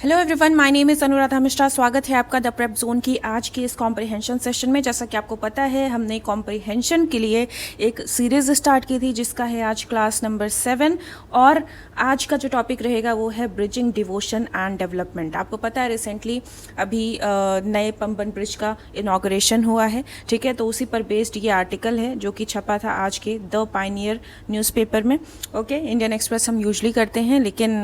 Hello everyone, my name is Anuradha Mishra. स्वागत है आपका द प्रेप जोन की आज के इस कॉम्प्रिहेंशन सेशन में। जैसा कि आपको पता है, हमने कॉम्प्रिहेंशन के लिए एक सीरीज़ स्टार्ट की थी जिसका है आज क्लास नंबर 7 और आज का जो टॉपिक रहेगा वो है ब्रिजिंग डिवोशन एंड डेवलपमेंट। आपको पता है रिसेंटली अभी नए पंबन ब्रिज का इनॉग्रेशन हुआ है, ठीक है। तो उसी पर बेस्ड ये आर्टिकल है जो कि छपा था आज के द पायनियर न्यूज़पेपर में। ओके, इंडियन एक्सप्रेस हम यूजली करते हैं लेकिन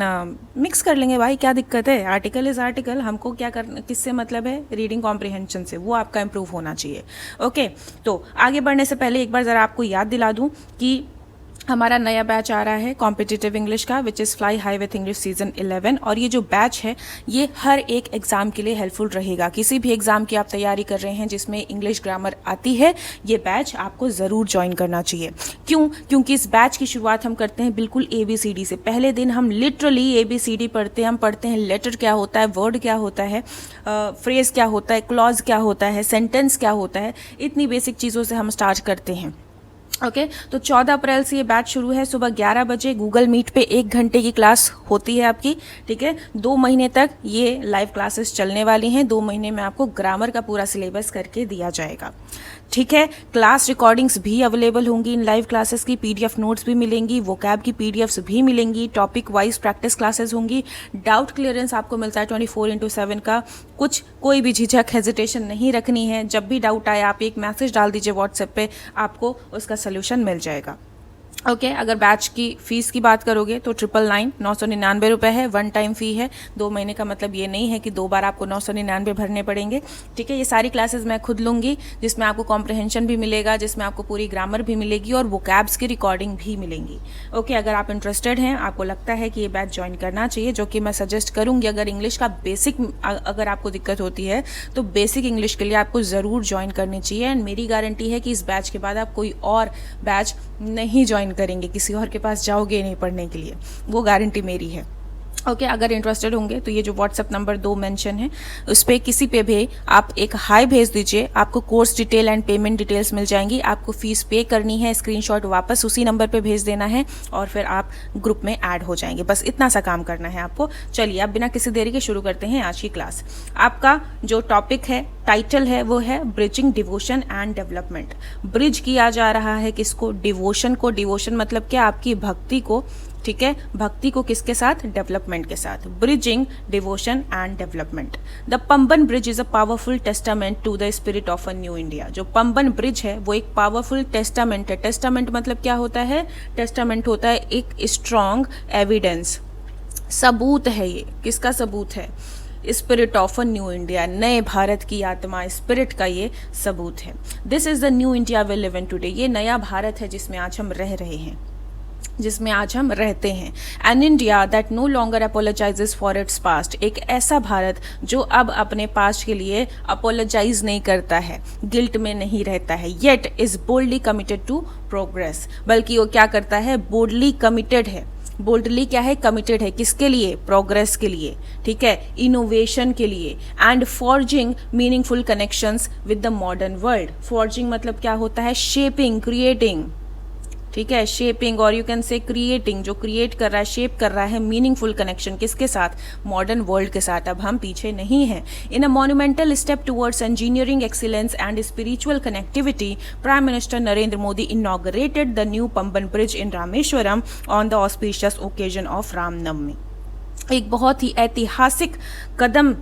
मिक्स कर लेंगे भाई, क्या दिक्कत है। आर्टिकल इज आर्टिकल, हमको क्या करना, किससे मतलब है, रीडिंग कॉम्प्रिहेंशन से, वो आपका इंप्रूव होना चाहिए। ओके, तो आगे बढ़ने से पहले एक बार ज़रा आपको याद दिला दूं कि हमारा नया बैच आ रहा है कॉम्पिटिटिव इंग्लिश का, which is fly high with English season 11। और ये जो बैच है ये हर एक एग्ज़ाम के लिए हेल्पफुल रहेगा। किसी भी एग्ज़ाम की आप तैयारी कर रहे हैं जिसमें इंग्लिश ग्रामर आती है, ये बैच आपको ज़रूर ज्वाइन करना चाहिए। क्यों? क्योंकि इस बैच की शुरुआत हम करते हैं बिल्कुल ABCD से। पहले दिन हम लिटरली ABCD पढ़ते हैं। हम पढ़ते हैं लेटर क्या होता है, वर्ड क्या होता है, फ्रेज़ क्या होता है, क्लॉज क्या होता है, सेंटेंस क्या होता है। इतनी बेसिक चीज़ों से हम स्टार्ट करते हैं। ओके, तो 14 अप्रैल से ये बैच शुरू है। सुबह 11 बजे गूगल मीट पे 1 घंटे की क्लास होती है आपकी, ठीक है। 2 महीने तक ये लाइव क्लासेस चलने वाली हैं। 2 महीने में आपको ग्रामर का पूरा सिलेबस करके दिया जाएगा, ठीक है। क्लास रिकॉर्डिंग्स भी अवेलेबल होंगी इन लाइव क्लासेस की, PDF नोट्स भी मिलेंगी, वोकैब की PDFs भी मिलेंगी, टॉपिक वाइज प्रैक्टिस क्लासेस होंगी। डाउट क्लियरेंस आपको मिलता है 24/7 का। कोई भी झिझक, हेजिटेशन नहीं रखनी है। जब भी डाउट आए आप एक मैसेज डाल दीजिए व्हाट्सएप पे, आपको उसका सोल्यूशन मिल जाएगा। ओके, अगर बैच की फ़ीस की बात करोगे तो 999 रुपये है, 1 टाइम फ़ी है। 2 महीने का मतलब ये नहीं है कि 2 बार आपको 999 भरने पड़ेंगे, ठीक है। ये सारी क्लासेस मैं खुद लूँगी, जिसमें आपको कॉम्प्रिहेंशन भी मिलेगा, जिसमें आपको पूरी ग्रामर भी मिलेगी और वोकैब्स की रिकॉर्डिंग भी मिलेंगी। ओके, अगर आप इंटरेस्टेड हैं, आपको लगता है कि ये बैच ज्वाइन करना चाहिए, जो कि मैं सजेस्ट करूँगी। अगर इंग्लिश का बेसिक, अगर आपको दिक्कत होती है तो बेसिक इंग्लिश के लिए आपको ज़रूर ज्वाइन करनी चाहिए। एंड मेरी गारंटी है कि इस बैच के बाद आप कोई और बैच नहीं ज्वाइन करेंगे, किसी और के पास जाओगे नहीं पढ़ने के लिए, वो गारंटी मेरी है। ओके, अगर इंटरेस्टेड होंगे तो ये जो व्हाट्सएप नंबर 2 मेंशन है उस पर किसी पे भी आप एक हाई भेज दीजिए, आपको course detail and payment details मिल जाएंगी। आपको फीस पे करनी है, स्क्रीनशॉट वापस उसी नंबर पे भेज देना है और फिर आप ग्रुप में ऐड हो जाएंगे। बस इतना सा काम करना है आपको। चलिए, अब बिना किसी देरी के शुरू करते हैं आज की क्लास। आपका जो टॉपिक है, टाइटल है, वो है bridging devotion and development. Bridge किया जा रहा है किसको? डिवोशन को। डिवोशन मतलब क्या? आपकी भक्ति को, ठीक है। भक्ति को किसके साथ? डेवलपमेंट के साथ। Bridging devotion and development. The Pamban bridge is a powerful testament to the spirit of a new India. जो पंबन ब्रिज है वो एक पावरफुल टेस्टामेंट है। टेस्टामेंट मतलब क्या होता है? टेस्टामेंट होता है एक स्ट्रॉन्ग एविडेंस, सबूत है। ये किसका सबूत है? Spirit of a new India, नए भारत की आत्मा, स्पिरिट का ये सबूत है। This is the new India we live in today. ये नया भारत है जिसमें आज हम रह रहे हैं, जिसमें आज हम रहते हैं। An India that no longer apologises for its past. एक ऐसा भारत जो अब अपने पास्ट के लिए अपोलोजाइज नहीं करता है, गिल्ट में नहीं रहता है। Yet is boldly committed to progress. बल्कि वो क्या करता है? बोल्डली कमिटेड है। बोल्डली क्या है? कमिटेड है। किसके लिए? प्रोग्रेस के लिए, ठीक है, इनोवेशन के लिए। And forging meaningful connections with the modern world. Forging मतलब क्या होता है? शेपिंग, क्रिएटिंग, ठीक है, शेपिंग, और यू कैन से क्रिएटिंग, जो क्रिएट कर रहा है, शेप कर रहा है मीनिंगफुल कनेक्शन किसके साथ? मॉडर्न वर्ल्ड के साथ। अब हम पीछे नहीं हैं। In a monumental step towards engineering excellence and spiritual connectivity, prime minister Narendra Modi inaugurated the new Pamban bridge in Rameswaram on the auspicious occasion of Ramnavami. एक बहुत ही ऐतिहासिक कदम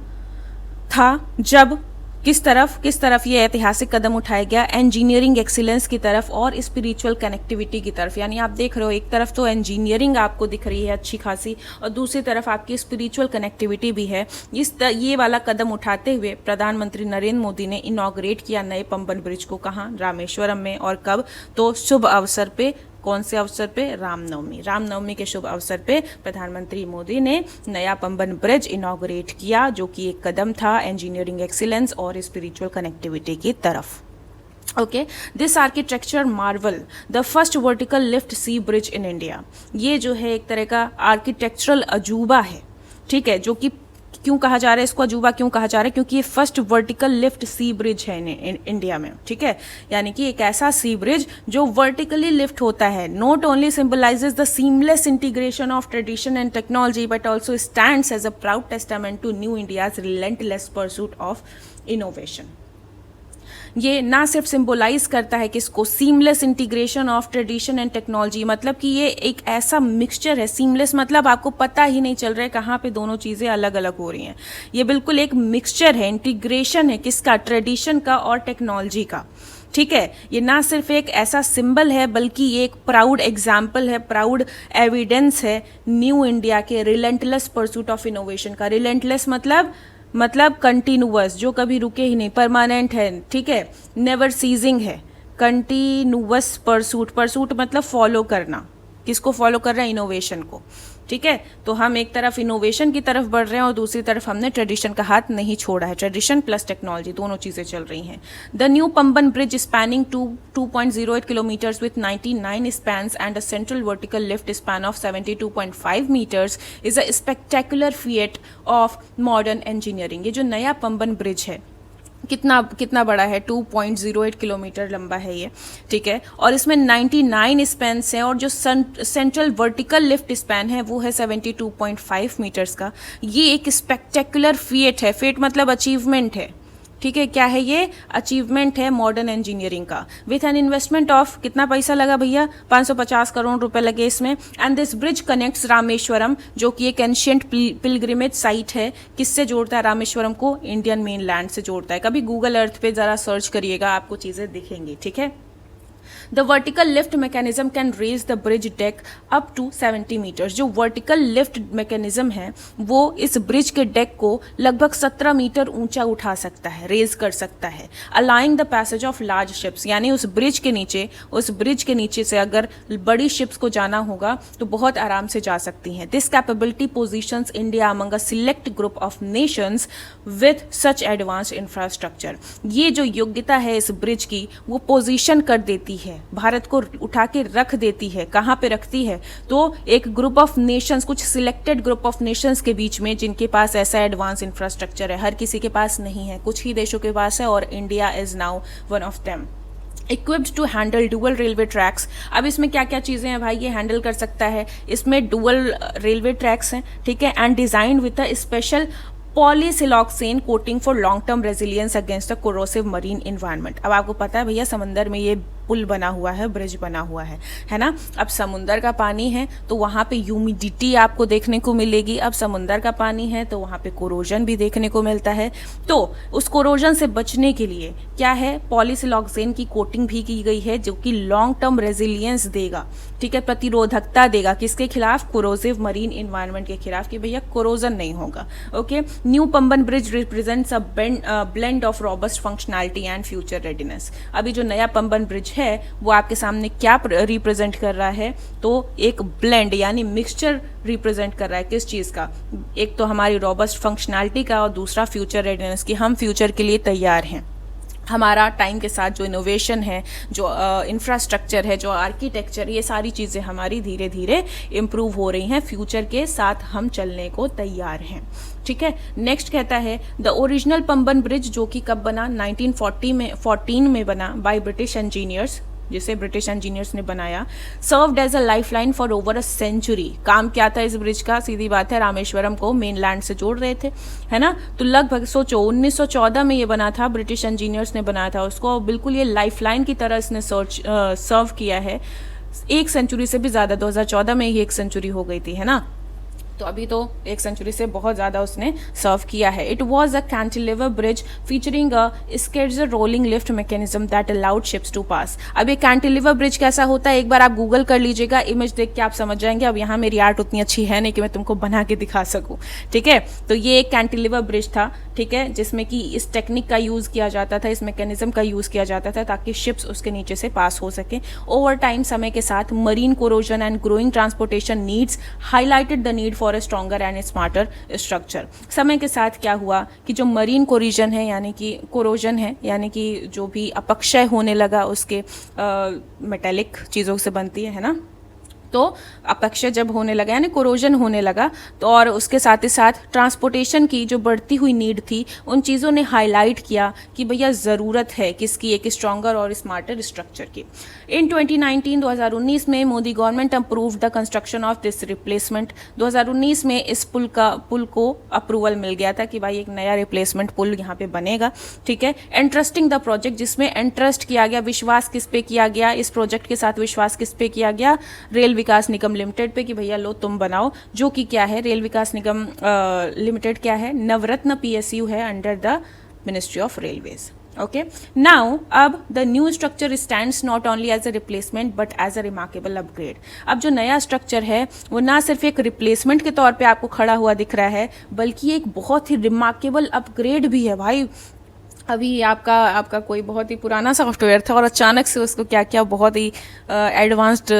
था जब किस तरफ ये ऐतिहासिक कदम उठाया गया? इंजीनियरिंग एक्सीलेंस की तरफ और स्पिरिचुअल कनेक्टिविटी की तरफ। यानी आप देख रहे हो, एक तरफ तो इंजीनियरिंग आपको दिख रही है अच्छी खासी, और दूसरी तरफ आपकी स्पिरिचुअल कनेक्टिविटी भी है। ये वाला कदम उठाते हुए प्रधानमंत्री नरेंद्र मोदी ने इनॉग्रेट किया नए पंबन ब्रिज को। कहाँ? रामेश्वरम में। और कब? तो शुभ अवसर पे। कौन से अवसर पे? रामनवमी। रामनवमी के शुभ अवसर पे प्रधानमंत्री मोदी ने नया पंबन ब्रिज इनॉग्रेट किया, जो कि एक कदम था इंजीनियरिंग एक्सीलेंस और स्पिरिचुअल कनेक्टिविटी की तरफ। Okay, this architecture marvel the first vertical lift sea bridge in India. ये जो है एक तरह का आर्किटेक्चरल अजूबा है, ठीक है, जो कि क्यों कहा जा रहा है इसको अजूबा, क्यों कहा जा रहा है? क्योंकि ये first vertical lift sea bridge है इंडिया में, ठीक है। यानी कि एक ऐसा सी ब्रिज जो वर्टिकली लिफ्ट होता है, not only symbolises the seamless integration of tradition and technology but also stands as a proud testament to new India's relentless pursuit of innovation. ये ना सिर्फ सिंबलाइज करता है किसको, seamless integration of tradition and technology, मतलब कि ये एक ऐसा मिक्सचर है। सीमलेस मतलब आपको पता ही नहीं चल रहा है कहाँ पे दोनों चीज़ें अलग अलग हो रही हैं। ये बिल्कुल एक मिक्सचर है, इंटीग्रेशन है किसका, ट्रेडिशन का और टेक्नोलॉजी का, ठीक है। ये ना सिर्फ एक ऐसा सिंबल है बल्कि ये एक प्राउड एग्जाम्पल है, प्राउड एविडेंस है न्यू इंडिया के रिलेंटलेस परसूट ऑफ इनोवेशन का। रिलेंटलेस मतलब कंटिन्यूअस, जो कभी रुके ही नहीं, परमानेंट है, ठीक है, नेवर सीजिंग है, कंटिन्यूअस परसूट मतलब फॉलो करना, किसको फॉलो कर रहे हैं, इनोवेशन को, ठीक है। तो हम एक तरफ इनोवेशन की तरफ बढ़ रहे हैं और दूसरी तरफ हमने ट्रेडिशन का हाथ नहीं छोड़ा है, ट्रेडिशन प्लस टेक्नोलॉजी दोनों चीज़ें चल रही हैं। The new Pamban bridge spanning 2.08 kilometres with 99 spans and a central vertical lift span of 72.5 metres is a spectacular feat of modern engineering. ये जो नया पंबन ब्रिज है कितना बड़ा है, 2.08 किलोमीटर लंबा है ये, ठीक है। और इसमें 99 स्पैन्स हैं और जो सेंट्रल वर्टिकल लिफ्ट स्पैन है वो है 72.5 मीटर्स का। ये एक स्पेक्टेकुलर फीट है, फीट मतलब अचीवमेंट है, ठीक है। क्या है ये, अचीवमेंट है मॉडर्न इंजीनियरिंग का। विथ एन इन्वेस्टमेंट ऑफ, कितना पैसा लगा भैया, 550 करोड़ रुपए लगे इसमें। And this bridge connects Rameswaram, जो कि एक एंशियंट पिलग्रिमेज साइट है, किससे जोड़ता है, रामेश्वरम को इंडियन मेन लैंड से जोड़ता है। कभी गूगल अर्थ पे जरा सर्च करिएगा, आपको चीजें दिखेंगी, ठीक है। The vertical lift mechanism can raise the bridge deck up to 70 meters। जो vertical lift mechanism है वो इस ब्रिज के डेक को लगभग 17 मीटर ऊंचा उठा सकता है, रेज कर सकता है, allowing the passage of large ships। यानी उस ब्रिज के नीचे से अगर बड़ी शिप्स को जाना होगा तो बहुत आराम से जा सकती हैं। This capability positions India among a select group of nations with such advanced infrastructure। ये जो योग्यता है इस ब्रिज की वो पोजीशन कर देती है, भारत को उठा के रख देती है। कहाँ पे रखती है, तो एक ग्रुप ऑफ नेशंस, कुछ सिलेक्टेड ग्रुप ऑफ नेशंस के बीच में जिनके पास ऐसा एडवांस इंफ्रास्ट्रक्चर है। हर किसी के पास नहीं है, कुछ ही देशों के पास है और India is now one of them. Equipped to handle dual railway tracks. अब इसमें क्या क्या चीज़ें हैं भाई, ये हैंडल कर सकता है। इसमें डुअल रेलवे ट्रैक्स हैं, ठीक है, and designed with a special polysiloxane coating for long term resilience against the corrosive marine environment. अब आपको पता है भैया समंदर में ये पुल बना हुआ है, ब्रिज बना हुआ है ना। अब समुंदर का पानी है तो वहाँ पे ह्यूमिडिटी आपको देखने को मिलेगी। अब समुंदर का पानी है तो वहाँ पे कोरोजन भी देखने को मिलता है। तो उस कोरोजन से बचने के लिए क्या है, पॉलीसिलॉक्सेन की कोटिंग भी की गई है जो कि लॉन्ग टर्म रेजिलियंस देगा, ठीक है, प्रतिरोधकता देगा, किसके खिलाफ, कोरोसिव मरीन इन्वायरमेंट के खिलाफ, कि भैया कोरोजन नहीं होगा। Okay, new Pamban bridge represents a blend of robust functionality and future readiness. अभी जो नया पंबन ब्रिज है वो आपके सामने क्या रिप्रेजेंट कर रहा है, तो एक ब्लेंड यानी मिक्सचर रिप्रेजेंट कर रहा है किस चीज का, एक तो हमारी रॉबस्ट फंक्शनैलिटी का और दूसरा फ्यूचर रेडीनेस की, हम फ्यूचर के लिए तैयार हैं। हमारा टाइम के साथ जो इनोवेशन है, जो इंफ्रास्ट्रक्चर है, जो आर्किटेक्चर, ये सारी चीज़ें हमारी धीरे धीरे इम्प्रूव हो रही हैं, फ्यूचर के साथ हम चलने को तैयार हैं, ठीक है। नेक्स्ट कहता है द ओरिजिनल पंबन ब्रिज, जो कि कब बना, 1914 में बना बाय ब्रिटिश इंजीनियर्स, जिसे ब्रिटिश इंजीनियर्स ने बनाया। Served as a lifeline for over a century. काम क्या था इस ब्रिज का, सीधी बात है, रामेश्वरम को मेनलैंड से जोड़ रहे थे, है ना। तो लगभग सोचो 1914 में ये बना था, ब्रिटिश इंजीनियर्स ने बनाया था उसको, बिल्कुल ये लाइफलाइन की तरह इसने सर्व किया है। एक सेंचुरी से भी ज़्यादा, 2014 में ही एक सेंचुरी हो गई थी, है ना। तो अभी तो एक सेंचुरी से बहुत ज़्यादा उसने सर्व किया है। It was a cantilever bridge featuring a Scherzer rolling lift mechanism that allowed ships to pass. अब ये कैंटिलीवर ब्रिज कैसा होता है, एक बार आप गूगल कर लीजिएगा, इमेज देख के आप समझ जाएंगे। अब यहाँ मेरी आर्ट उतनी अच्छी है नहीं कि मैं तुमको बना के दिखा सकूँ, ठीक है। तो ये एक कैंटिलीवर ब्रिज था, ठीक है, जिसमें कि इस टेक्निक का यूज़ किया जाता था, इस मैकेनिज्म का यूज़ किया जाता था ताकि शिप्स उसके नीचे से पास हो सके। ओवर टाइम, समय के साथ, marine corrosion and growing transportation needs highlighted the need for a stronger and smarter structure. समय के साथ क्या हुआ कि जो मरीन कोरिजन है यानी कि कोरोजन है, यानी कि जो भी अपक्षय होने लगा उसके मेटेलिक चीज़ों से बनती है ना, तो अपक्षय जब होने लगा यानी कोरोजन होने लगा, तो और उसके साथ ही साथ ट्रांसपोर्टेशन की जो बढ़ती हुई नीड थी, उन चीज़ों ने हाईलाइट किया कि भैया ज़रूरत है किसकी, एक स्ट्रॉन्गर और स्मार्टर स्ट्रक्चर की। इन 2019 में Modi government approved the construction of this replacement. 2019 में इस पुल को अप्रूवल मिल गया था कि भाई एक नया रिप्लेसमेंट पुल यहाँ पे बनेगा, ठीक है। एंट्रस्टिंग द प्रोजेक्ट, जिसमें एंट्रस्ट किया गया, विश्वास किस पे किया गया, इस प्रोजेक्ट के साथ विश्वास किस पे किया गया, रेल विकास निगम लिमिटेड पे, कि भैया लो तुम बनाओ, जो कि क्या है, रेल विकास निगम लिमिटेड क्या है, नवरत्न PSU है under the ministry of railways. Okay, now अब the new structure stands not only as a replacement but as a remarkable upgrade. अब जो नया स्ट्रक्चर है वो ना सिर्फ एक रिप्लेसमेंट के तौर पे आपको खड़ा हुआ दिख रहा है, बल्कि एक बहुत ही रिमार्केबल अपग्रेड भी है भाई। अभी आपका कोई बहुत ही पुराना सॉफ्टवेयर था और अचानक से उसको क्या क्या बहुत ही एडवांस्ड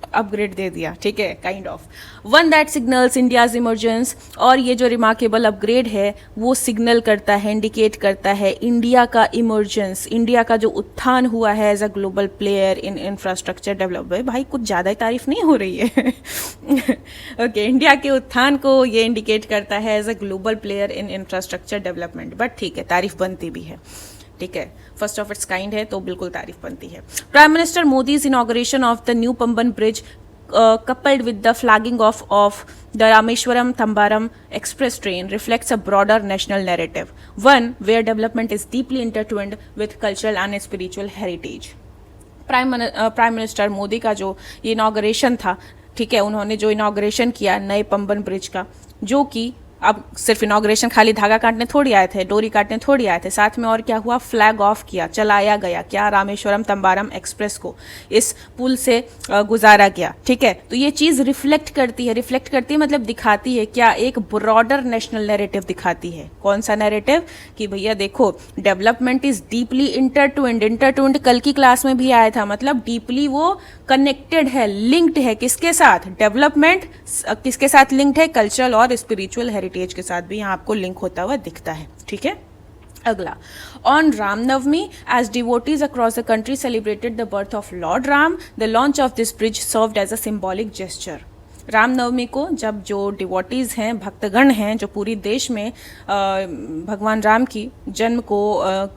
अपग्रेड दे दिया, ठीक है, kind of one that signals India's emergence. और ये जो रिमार्केबल अपग्रेड है वो सिग्नल करता है, इंडिकेट करता है इंडिया का इमर्जेंस, इंडिया का जो उत्थान हुआ है as a global player in infrastructure development. भाई कुछ ज़्यादा ही तारीफ नहीं हो रही है ओके, इंडिया के उत्थान को ये इंडिकेट करता है as a global player in infrastructure development. But ठीक है, तारीफ बनती भी है, ठीक है, फर्स्ट ऑफ इट्स काइंड है तो बिल्कुल तारीफ बनती है। Prime minister Modi's inauguration of the new Pamban bridge coupled with the flagging off of the Rameshwaram Tambaram express train reflects a broader national narrative, one where development is deeply intertwined with cultural and spiritual heritage. Prime minister Modi का जो inauguration था, ठीक है, उन्होंने जो inauguration किया नए Pamban bridge का, जो कि अब सिर्फ इनॉग्रेशन खाली धागा काटने थोड़ी आए थे, डोरी काटने थोड़ी आए थे, साथ में और क्या हुआ, फ्लैग ऑफ किया, चलाया गया क्या, रामेश्वरम तंबारम एक्सप्रेस को इस पुल से गुजारा गया, ठीक है। तो ये चीज़ रिफ्लेक्ट करती है मतलब दिखाती है क्या, एक ब्रॉडर नेशनल नैरेटिव दिखाती है। कौन सा नैरेटिव, कि भैया देखो डेवलपमेंट इज डीपली इंटरट्विंड कल की क्लास में भी आया था, मतलब डीपली वो कनेक्टेड है, लिंक्ड है, किसके साथ, डेवलपमेंट किसके साथ लिंक्ड है, कल्चरल और स्पिरिचुअल हेरिटेज के साथ भी यहाँ आपको लिंक होता हुआ दिखता है, ठीक है। अगला, on Ramnavami as devotees across the country celebrated the birth of Lord Ram, the launch of this bridge served as a symbolic gesture. Ramnavami को जब जो डिवोटीज़ हैं, भक्तगण हैं, जो पूरी देश में भगवान राम की जन्म को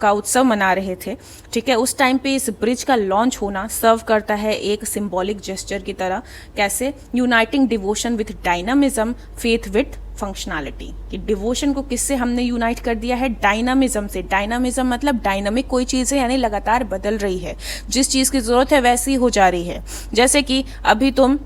का उत्सव मना रहे थे, ठीक है, उस टाइम पे इस ब्रिज का लॉन्च होना सर्व करता है एक सिंबॉलिक जेस्चर की तरह। कैसे, uniting devotion with dynamism, faith with functionality, कि डिवोशन को किससे हमने यूनाइट कर दिया है, डायनामिज्म से। डायनामिज्म मतलब डायनामिक कोई चीज़ है, यानी लगातार बदल रही है, जिस चीज़ की ज़रूरत है वैसी हो जा रही है। जैसे कि अभी तुम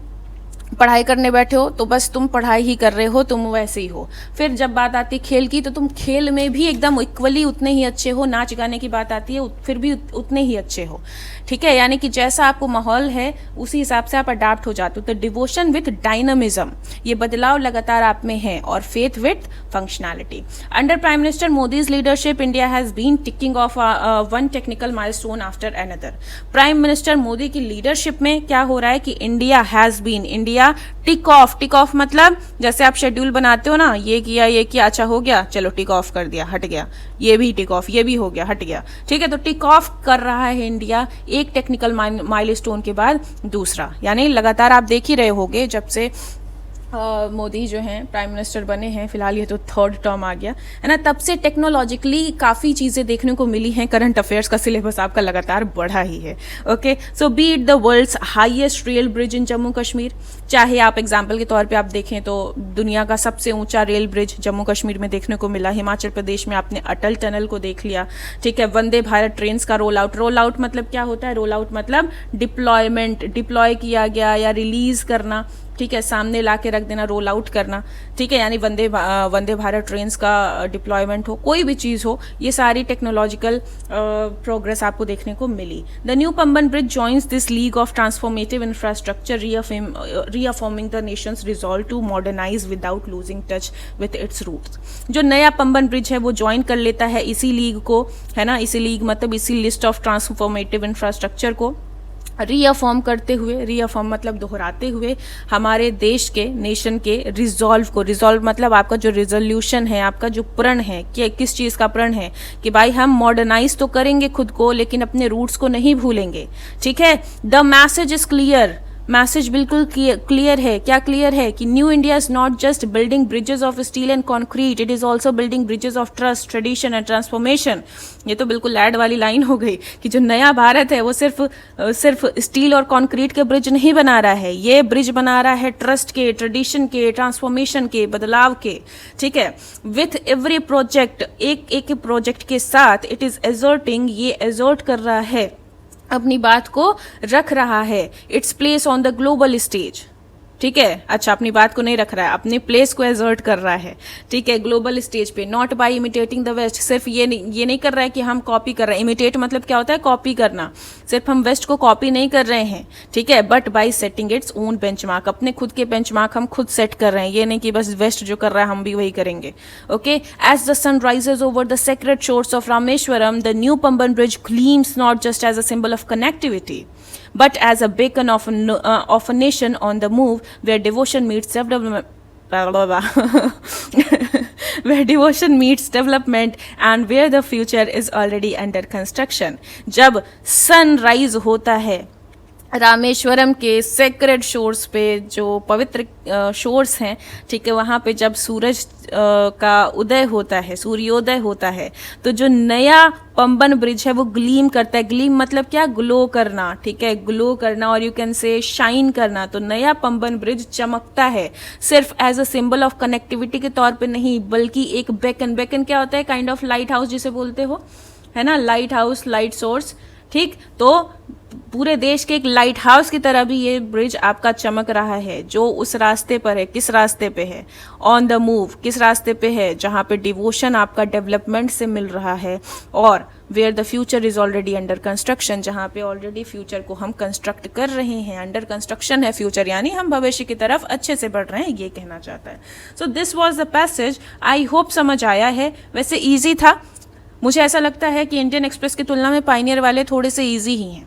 पढ़ाई करने बैठे हो तो बस तुम पढ़ाई ही कर रहे हो, तुम वैसे ही हो। फिर जब बात आती है खेल की तो तुम खेल में भी एकदम इक्वली उतने ही अच्छे हो, नाच गाने की बात आती है फिर भी उतने ही अच्छे हो, ठीक है, यानी कि जैसा आपको माहौल है उसी हिसाब से आप अडाप्ट हो जाते हो। तो डिवोशन विथ डायनामिज्म, ये बदलाव लगातार आप में है, और faith with functionality. Under prime minister Modi's leadership India has been ticking off one technical milestone after another. Prime minister Modi की लीडरशिप में क्या हो रहा है कि इंडिया टिक ऑफ मतलब जैसे आप शेड्यूल बनाते हो ना, ये किया अच्छा हो गया, चलो टिक ऑफ कर दिया, हट गया, ये भी टिक ऑफ, ये भी हो गया, हट गया, ठीक है। तो टिक ऑफ कर रहा है इंडिया एक टेक्निकल माइलस्टोन के बाद दूसरा, यानी लगातार आप देख ही रहे होगे जब से मोदी जो हैं प्राइम मिनिस्टर बने हैं, फिलहाल ये तो थर्ड टर्म आ गया है ना, तब से टेक्नोलॉजिकली काफ़ी चीज़ें देखने को मिली हैं। करंट अफेयर्स का सिलेबस आपका लगातार बढ़ा ही है। Okay, so be it the world's highest rail bridge in Jammu Kashmir, चाहे आप एग्जाम्पल के तौर पे आप देखें तो दुनिया का सबसे ऊंचा रेल ब्रिज जम्मू कश्मीर में देखने को मिला। हिमाचल प्रदेश में आपने अटल टनल को देख लिया, ठीक है। वंदे भारत ट्रेन का रोल आउट मतलब क्या होता है, रोल आउट मतलब डिप्लॉय किया गया या रिलीज करना, ठीक है, सामने ला के रख देना, रोल आउट करना, ठीक है, यानी वंदे भारत ट्रेन का डिप्लॉयमेंट हो, कोई भी चीज़ हो, ये सारी टेक्नोलॉजिकल प्रोग्रेस आपको देखने को मिली। The new Pamban bridge joins this league of transformative infrastructure, reaffirming the nation's resolve to modernise without losing touch with its roots. जो नया पंबन ब्रिज है वो ज्वाइन कर लेता है इसी लीग को, है ना, इसी लीग मतलब इसी लिस्ट ऑफ ट्रांसफॉर्मेटिव इंफ्रास्ट्रक्चर को रीअफॉर्म करते हुए, रीअफॉर्म मतलब दोहराते हुए हमारे देश के, नेशन के रिजॉल्व मतलब आपका जो रिजोल्यूशन है, आपका जो प्रण है, कि किस चीज़ का प्रण है कि भाई हम मॉडर्नाइज तो करेंगे खुद को लेकिन अपने रूट्स को नहीं भूलेंगे, ठीक है। The message is clear, message बिल्कुल क्लियर है। क्या क्लियर है कि new India is not just building bridges of steel and concrete, it is also building bridges of trust, tradition and transformation. ये तो बिल्कुल ऐड वाली लाइन हो गई कि जो नया भारत है वो सिर्फ स्टील और कॉन्क्रीट के ब्रिज नहीं बना रहा है, ये ब्रिज बना रहा है ट्रस्ट के, ट्रेडिशन के, ट्रांसफॉर्मेशन के, बदलाव के। ठीक है, विथ एवरी प्रोजेक्ट, एक एक प्रोजेक्ट के साथ इट इज एजर्टिंग, ये एजर्ट कर रहा है, अपनी बात को रख रहा है, its place on the global stage. ठीक है, अच्छा अपनी बात को नहीं रख रहा है, अपने प्लेस को एजर्ट कर रहा है। ठीक है, ग्लोबल स्टेज पे, not by imitating the west, सिर्फ ये नहीं कर रहा है कि हम कॉपी कर रहे हैं। इमिटेट मतलब क्या होता है? कॉपी करना। सिर्फ हम वेस्ट को कॉपी नहीं कर रहे हैं, ठीक है, but by setting its own benchmark, अपने खुद के बेंचमार्क हम खुद सेट कर रहे हैं। ये नहीं कि बस वेस्ट जो कर रहा है हम भी वही करेंगे। Okay, as the sun rises over the sacred shores of Rameswaram, the new Pamban bridge gleams not just as a symbol of connectivity but as a beacon of a nation on the move, where devotion meets where devotion meets development and where the future is already under construction. जब sunrise होता है रामेश्वरम के sacred shores पे, जो पवित्र shores हैं, ठीक है, वहाँ पे जब सूरज का उदय होता है, सूर्योदय होता है, तो जो नया पंबन ब्रिज है वो ग्लीम करता है। ग्लीम मतलब क्या? ग्लो करना। ठीक है, ग्लो करना, और यू कैन से शाइन करना। तो नया पंबन ब्रिज चमकता है, सिर्फ as a symbol of connectivity के तौर पे नहीं, बल्कि एक बेकन। बेकन क्या होता है? काइंड ऑफ लाइट हाउस जिसे बोलते हो, है ना, लाइट हाउस, लाइट सोर्स। ठीक, तो पूरे देश के एक लाइट हाउस की तरह भी ये ब्रिज आपका चमक रहा है, जो उस रास्ते पर है। किस रास्ते पे है? On the move. किस रास्ते पे है? जहाँ पे डिवोशन आपका डेवलपमेंट से मिल रहा है, और where the future is already under construction, जहाँ पे ऑलरेडी फ्यूचर को हम कंस्ट्रक्ट कर रहे हैं। अंडर कंस्ट्रक्शन है फ्यूचर, यानी हम भविष्य की तरफ अच्छे से बढ़ रहे हैं, ये कहना चाहता है। So this was the passage. I hope समझ आया है। वैसे ईजी था, मुझे ऐसा लगता है कि इंडियन एक्सप्रेस की तुलना में पायनियर वाले थोड़े से ईजी ही हैं।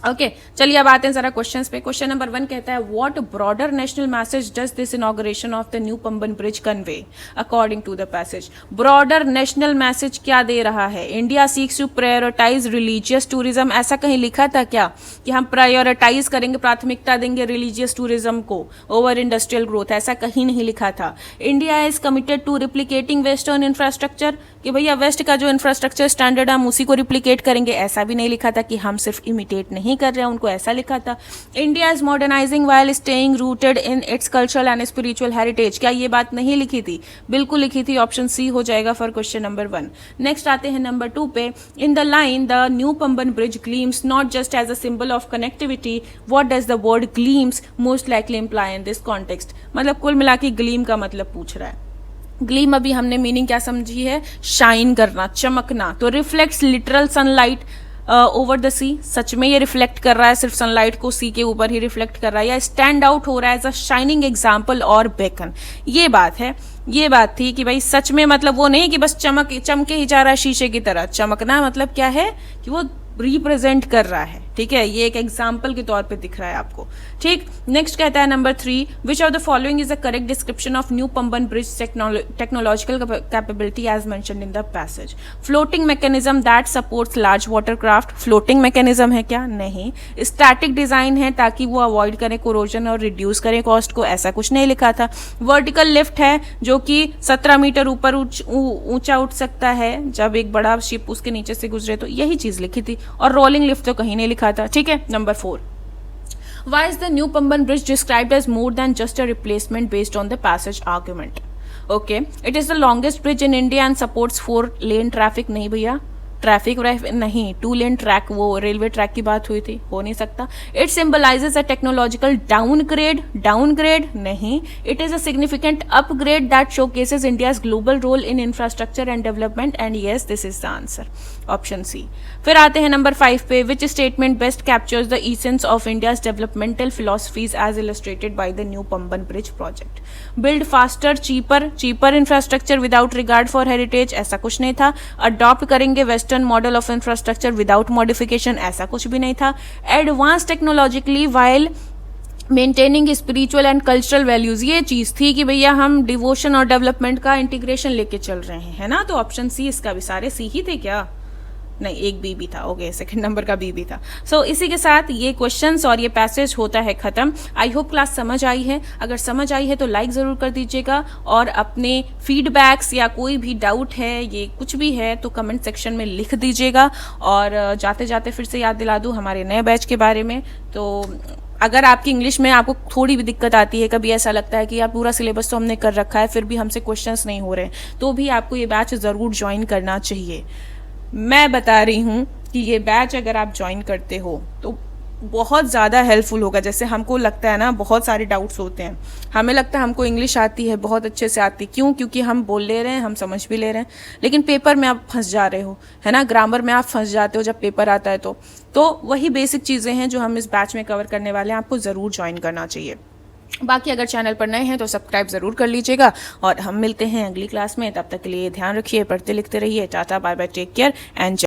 ओके, चलिए अब आते हैं जरा क्वेश्चंस पे। क्वेश्चन नंबर 1 कहता है, what broader national message does this inauguration of the new Pamban bridge convey according to the passage. Broader national message क्या दे रहा है? India seeks to prioritise religious tourism, ऐसा कहीं लिखा था क्या कि हम प्रायोरिटाइज करेंगे, प्राथमिकता देंगे रिलीजियस टूरिज्म को ओवर इंडस्ट्रियल ग्रोथ? ऐसा कहीं नहीं लिखा था। India is committed to replicating western infrastructure, कि भैया वेस्ट का जो इंफ्रास्ट्रक्चर स्टैंडर्ड हम उसी को रिप्लीकेट करेंगे, ऐसा भी नहीं लिखा था कि हम सिर्फ इमिटेट नहीं कर रहे हैं उनको, ऐसा लिखा था। India is modernising while staying rooted in its cultural and spiritual heritage, क्या ये बात नहीं लिखी थी? बिल्कुल लिखी थी। ऑप्शन सी हो जाएगा फॉर क्वेश्चन नंबर 1। नेक्स्ट आते हैं नंबर 2 पे। In the line the new Pamban bridge gleams not just as a symbol of connectivity, what does the word gleams most likely imply in this context. मतलब कुल मिला के gleam का मतलब पूछ रहा है। ग्लीम अभी हमने मीनिंग क्या समझी है? शाइन करना, चमकना। तो reflects literal sunlight over the sea, सच में ये रिफ्लेक्ट कर रहा है, सिर्फ सनलाइट को सी के ऊपर ही रिफ्लेक्ट कर रहा है, या स्टैंड आउट हो रहा है एज अ शाइनिंग एग्जाम्पल और बेकन। ये बात है, ये बात थी कि भाई सच में मतलब वो नहीं कि बस चमके ही जा रहा है शीशे की तरह। चमकना मतलब क्या है? कि वो रिप्रेजेंट कर रहा है। ठीक है, ये एक एग्जाम्पल के तौर पे दिख रहा है आपको। ठीक, नेक्स्ट कहता है number 3, which of the following is a correct description of new Pamban bridge technological capability as mentioned in the passage. Floating mechanism that supports large water craft, floating mechanism है क्या? नहीं। स्टैटिक डिजाइन है ताकि वो avoid करें corrosion और reduce करें cost को, ऐसा कुछ नहीं लिखा था। वर्टिकल लिफ्ट है जो कि 17 मीटर ऊपर ऊंचा उठ सकता है जब एक बड़ा शिप उसके नीचे से गुजरे, तो यही चीज लिखी थी। और रोलिंग लिफ्ट तो कहीं नहीं लिखा था। ठीक है, number 4, why is the new Pamban bridge described as more than just a replacement based on the passage argument? Okay, it is the longest bridge in India and supports 4-lane traffic. नहीं भैया, traffic नहीं, 2-लेन track, वो railway track की बात हुई थी, हो नहीं सकता। It symbolises a technological downgrade नहीं। It is a significant upgrade that showcases India's global role in infrastructure and development, and yes this is the answer, option C. फिर आते हैं नंबर 5 पे, which statement best captures the essence of India's developmental philosophies as illustrated by the new Pamban bridge project. Build faster, cheaper infrastructure without regard for heritage, ऐसा कुछ नहीं था। Adopt करेंगे western model of infrastructure without modification, ऐसा कुछ भी नहीं था। Advance technologically while maintaining spiritual and cultural values, ये चीज थी कि भैया हम डिवोशन और डेवलपमेंट का इंटीग्रेशन लेके चल रहे हैं, है ना। तो ऑप्शन सी, इसका भी सारे सी ही थे क्या? नहीं, एक बी भी था, ओके, सेकंड नंबर का बी भी था। सो इसी के साथ ये क्वेश्चंस और ये पैसेज होता है ख़त्म। आई होप क्लास समझ आई है। अगर समझ आई है तो लाइक ज़रूर कर दीजिएगा, और अपने फीडबैक्स या कोई भी डाउट है, ये कुछ भी है, तो कमेंट सेक्शन में लिख दीजिएगा। और जाते जाते फिर से याद दिला दूँ हमारे नए बैच के बारे में। तो अगर आपकी इंग्लिश में आपको थोड़ी भी दिक्कत आती है, कभी ऐसा लगता है कि यार पूरा सिलेबस तो हमने कर रखा है फिर भी हमसे क्वेश्चंस नहीं हो रहे, तो भी आपको ये बैच ज़रूर ज्वाइन करना चाहिए। मैं बता रही हूँ कि ये बैच अगर आप ज्वाइन करते हो तो बहुत ज़्यादा हेल्पफुल होगा। जैसे हमको लगता है ना, बहुत सारे डाउट्स होते हैं, हमें लगता है हमको इंग्लिश आती है, बहुत अच्छे से आती, क्यों? क्योंकि हम बोल ले रहे हैं, हम समझ भी ले रहे हैं, लेकिन पेपर में आप फंस जा रहे हो, है ना, ग्रामर में आप फंस जाते हो जब पेपर आता है। तो वही बेसिक चीज़ें हैं जो हम इस बैच में कवर करने वाले हैं, आपको ज़रूर ज्वाइन करना चाहिए। बाकी अगर चैनल पर नए हैं तो सब्सक्राइब ज़रूर कर लीजिएगा, और हम मिलते हैं अगली क्लास में। तब तक के लिए ध्यान रखिए, पढ़ते लिखते रहिए। Tata, bye bye, take care and